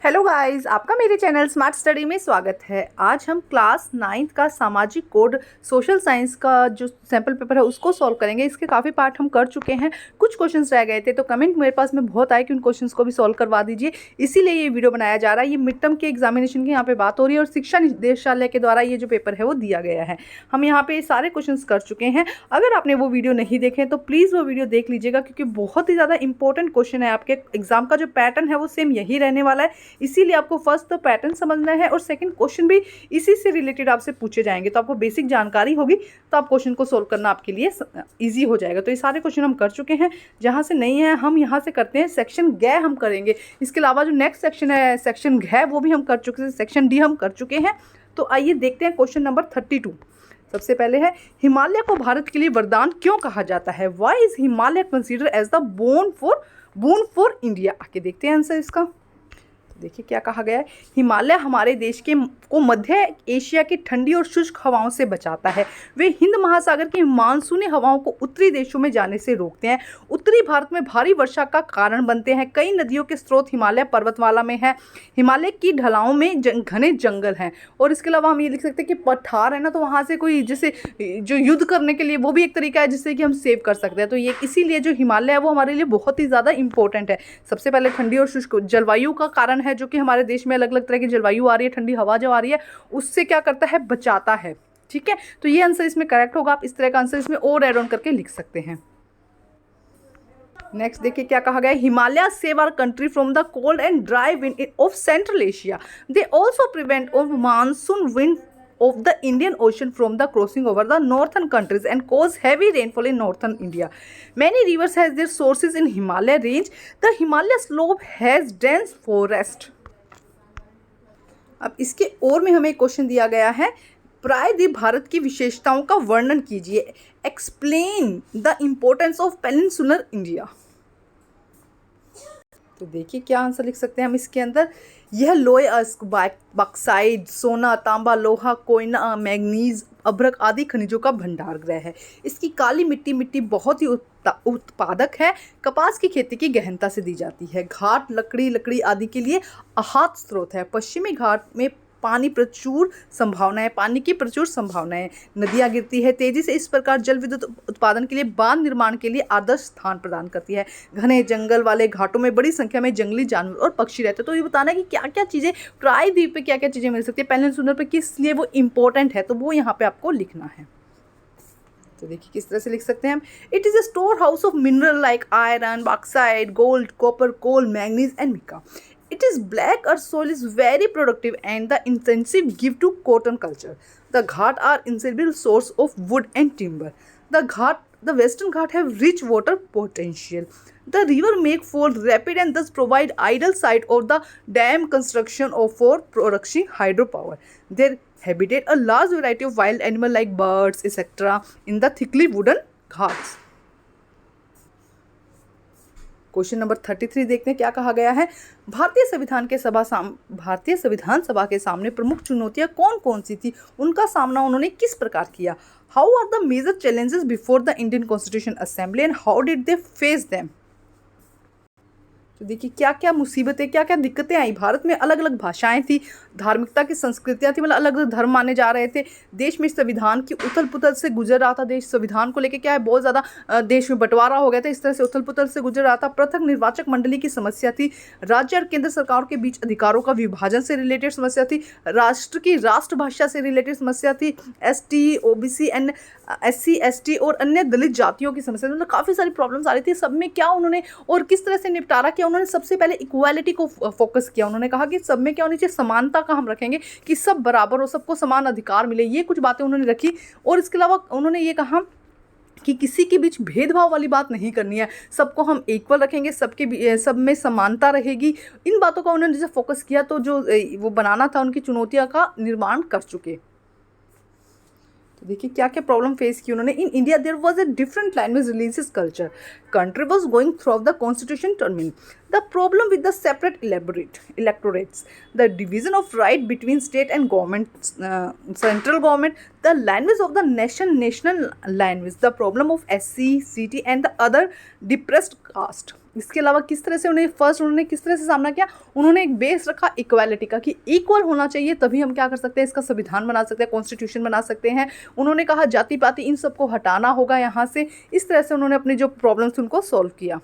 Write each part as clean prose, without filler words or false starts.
Hello guys, आपका मेरे channel smart study में स्वागत है। आज हम क्लास 9th का सामाजिक कोड सोशल साइंस का जो सैम्पल पेपर है उसको सॉल्व करेंगे। इसके काफ़ी पार्ट हम कर चुके हैं, कुछ क्वेश्चंस रह गए थे तो कमेंट मेरे पास में बहुत आए कि उन क्वेश्चंस को भी सॉल्व करवा दीजिए, इसीलिए ये वीडियो बनाया जा रहा है। ये मिड टर्म के एग्जामिनेशन की यहाँ पे बात हो रही है और शिक्षा निदेशालय के द्वारा ये जो पेपर है वो दिया गया है। हम यहाँ पे सारे क्वेश्चन कर चुके हैं। अगर आपने वो वीडियो नहीं देखे तो प्लीज़ वो वीडियो देख लीजिएगा, क्योंकि बहुत ही ज़्यादा इंपॉर्टेंट क्वेश्चन है। आपके एग्जाम का जो पैटर्न है वो सेम यही रहने वाला है, इसीलिए आपको फर्स्ट तो पैटर्न समझना है और सेकंड क्वेश्चन भी इसी से रिलेटेड आपसे पूछे जाएंगे, तो आपको बेसिक जानकारी होगी तो आप क्वेश्चन को सोल्व करना आपके लिए इजी हो जाएगा। तो ये सारे क्वेश्चन हम कर चुके हैं। जहाँ से नहीं है हम यहाँ से करते हैं, सेक्शन ग हम करेंगे। इसके अलावा जो नेक्स्ट सेक्शन है सेक्शन घ वो भी हम कर चुके हैं, सेक्शन डी हम कर चुके हैं। तो आइए देखते हैं क्वेश्चन नंबर 32। सबसे पहले है, हिमालय को भारत के लिए वरदान क्यों कहा जाता है? Why is Himalaya consider as the bone for India? आके देखते हैं आंसर इसका। देखिए क्या कहा गया है, हिमालय हमारे देश को मध्य एशिया की ठंडी और शुष्क हवाओं से बचाता है। वे हिंद महासागर की मानसूनी हवाओं को उत्तरी देशों में जाने से रोकते हैं। उत्तरी भारत में भारी वर्षा का कारण बनते हैं। कई नदियों के स्रोत हिमालय पर्वतमाला में है। हिमालय की ढलानों में घने जंगल हैं। और इसके अलावा हम ये लिख सकते हैं कि पठार है ना, तो वहाँ से कोई जैसे जो युद्ध करने के लिए वो भी एक तरीका है जिससे कि हम सेव कर सकते हैं। तो ये इसीलिए जो हिमालय है वो हमारे लिए बहुत ही ज़्यादा इंपॉर्टेंट है। सबसे पहले ठंडी और शुष्क जलवायु का कारण है, जो कि हमारे देश में अलग अलग तरह की जलवायु आ रही है, ठंडी हवा जो आ रही है उससे क्या करता है, बचाता है। ठीक है, तो ये आंसर इसमें करेक्ट होगा। आप इस तरह का आंसर इसमें और एड ऑन करके लिख सकते हैं। नेक्स्ट देखिए क्या कहा गया, Himalaya save our country from the cold and dry wind of central Asia. They also prevent of monsoon wind of the Indian Ocean from the crossing over the northern countries and cause heavy rainfall in northern India. Many rivers has their sources in Himalaya range. The Himalaya slope has dense forest. अब इसके और में हमें question दिया गया है, प्रायद्वीप भारत की विशेषताओं का वर्णन कीजिए। Explain the importance of peninsular India. तो देखिए क्या आंसर लिख सकते हैं हम इसके अंदर। यह लोहे, बॉक्साइट, सोना, तांबा, लोहा, कोयना, मैग्नीज, अभ्रक आदि खनिजों का भंडार गृह है। इसकी काली मिट्टी बहुत ही उत्पादक है। कपास की खेती की गहनता से दी जाती है। घाट लकड़ी आदि के लिए अहात स्रोत है। पश्चिमी घाट में पानी की प्रचुर संभावनाएं। नदियां गिरती है तेजी से, इस प्रकार जल विद्युत उत्पादन के लिए बांध निर्माण के लिए आदर्श स्थान प्रदान करती है। घने जंगल वाले घाटों में बड़ी संख्या में जंगली जानवर और पक्षी रहते हैं। तो ये बताना है कि क्या क्या चीज़ें प्रायद्वीप पे क्या क्या चीज़ें मिल सकती है, पेनिनसुलर पे किस लिए वो इंपॉर्टेंट है, तो वो यहाँ पे आपको लिखना है। तो देखिए किस तरह से लिख सकते हैं हम। It is a store house of mineral like iron, bauxite, gold, copper, coal, manganese and mica. It is black earth soil is very productive and the intensive give to cotton culture. The Ghat are inseparable source of wood and timber. The Western Ghat have rich water potential. The river make fall rapid and thus provide ideal site of the dam construction or for production hydropower. There habitat a large variety of wild animal like birds, etc. in the thickly wooded ghats. Question number 33 देखते हैं क्या कहा गया है। भारतीय संविधान सभा के सामने प्रमुख चुनौतियां कौन कौन सी थी, उनका सामना उन्होंने किस प्रकार किया। How are the major challenges before the Indian constitution assembly and how did they face them. तो देखिए क्या क्या मुसीबतें, क्या क्या दिक्कतें आई। भारत में अलग अलग भाषाएं थी, धार्मिकता की संस्कृतियां थी, मतलब अलग अलग धर्म माने जा रहे थे। देश में संविधान की उथल पुथल से गुजर रहा था। देश संविधान को लेकर क्या है, बहुत ज़्यादा देश में बंटवारा हो गया था, इस तरह से उथल पुथल से गुजर रहा था। पृथक निर्वाचक मंडली की समस्या थी। राज्य और केंद्र सरकार के बीच अधिकारों का विभाजन से रिलेटेड समस्या थी। राष्ट्र की राष्ट्रभाषा से रिलेटेड समस्या थी। ST, OBC and SC, ST और अन्य दलित जातियों की समस्या, मतलब काफ़ी सारी प्रॉब्लम्स आ रही थी। सब में क्या उन्होंने और किस तरह से निपटारा किया, उन्होंने सबसे पहले इक्वालिटी को फोकस किया। उन्होंने कहा कि सब में क्या होनी चाहिए, समानता का हम रखेंगे कि सब बराबर हो, सबको समान अधिकार मिले, ये कुछ बातें उन्होंने रखी। और इसके अलावा उन्होंने ये कहा कि किसी के बीच भेदभाव वाली बात नहीं करनी है, सबको हम इक्वल रखेंगे, सब में समानता रहेगी। इन बातों का उन्होंने जैसे फोकस किया तो जो वो बनाना था, उनकी चुनौतियों का निर्माण कर चुके। तो देखिए क्या क्या प्रॉब्लम फेस की उन्होंने। In India there was a different language religious culture, country was going through the constitution terming, the problem with the separate electorates, the division of right between state and government, central government, the language of the national language, the problem of SC, CT and the other depressed caste, इसके अलावा किस तरह से उन्होंने किस तरह से सामना किया, उन्होंने एक बेस रखा इक्वालिटी का कि इक्वल होना चाहिए, तभी हम क्या कर सकते हैं, इसका संविधान बना सकते हैं, कॉन्स्टिट्यूशन बना सकते हैं। उन्होंने कहा जाति पाति इन सबको हटाना होगा यहाँ से। इस तरह से उन्होंने अपनी जो प्रॉब्लम्स उनको सॉल्व किया।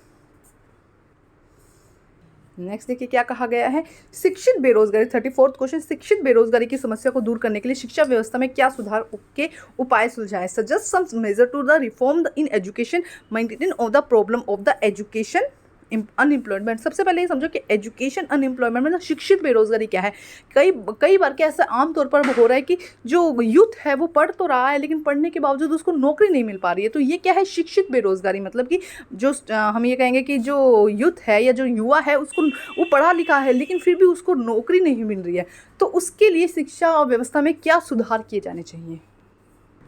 नेक्स्ट देखिए क्या कहा गया है, शिक्षित बेरोजगारी 34th क्वेश्चन, शिक्षित बेरोजगारी की समस्या को दूर करने के लिए शिक्षा व्यवस्था में क्या सुधार के उपाय सुझाएं। Suggest some measure to the reform in education maintain of the problem of the education unemployment. सबसे पहले ये समझो कि एजुकेशन अनएम्प्लॉयमेंट मतलब शिक्षित बेरोजगारी क्या है। कई बार क्या ऐसा आमतौर पर हो रहा है कि जो यूथ है वो पढ़ तो रहा है लेकिन पढ़ने के बावजूद उसको नौकरी नहीं मिल पा रही है। तो ये क्या है, शिक्षित बेरोजगारी मतलब कि जो हम ये कहेंगे कि जो यूथ है या जो युवा है उसको वो पढ़ा लिखा है लेकिन फिर भी उसको नौकरी नहीं मिल रही है। तो उसके लिए शिक्षा व्यवस्था में क्या सुधार किए जाने चाहिए।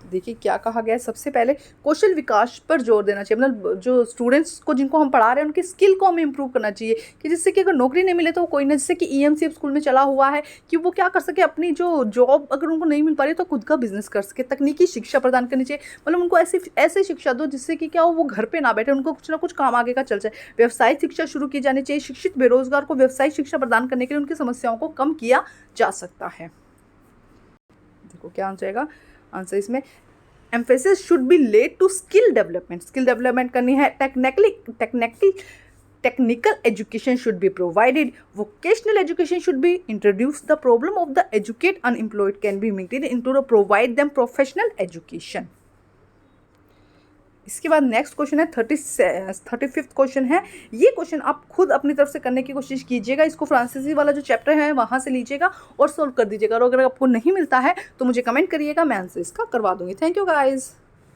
देखिए क्या कहा गया है, सबसे पहले कौशल विकास पर जोर देना चाहिए। मतलब जो स्टूडेंट्स को जिनको हम पढ़ा रहे हैं उनकी स्किल को हमें इंप्रूव करना चाहिए कि जिससे कि अगर नौकरी नहीं मिले तो कोई ना, जैसे कि ईएमसी स्कूल में चला हुआ है कि वो क्या कर सके, अपनी जो जॉब अगर उनको नहीं मिल पा रही तो खुद का बिजनेस कर सके। तकनीकी शिक्षा प्रदान करनी चाहिए, मतलब उनको ऐसी शिक्षा दो जिससे कि क्या हो वो घर पर ना बैठे, उनको कुछ ना कुछ काम आगे का चल जाए। व्यवसायिक शिक्षा शुरू की जानी चाहिए। शिक्षित बेरोजगार को व्यवसायिक शिक्षा प्रदान करने के लिए उनकी समस्याओं को कम किया जा सकता है। देखो क्या आंसर आएगा, आंसर इसमें emphasis should be laid to skill development करनी है। technical education should be provided, vocational education should be introduced, the problem of the educate unemployed can be maintained into the provide them professional education। इसके बाद next question है 35th question है। ये question आप खुद अपनी तरफ से करने की कोशिश कीजिएगा। इसको फ्रांसीसी वाला जो चैप्टर है वहाँ से लीजिएगा और सोल्व कर दीजिएगा। और अगर आपको नहीं मिलता है तो मुझे कमेंट करिएगा, मैं आंसर इसका करवा दूंगी। Thank you guys.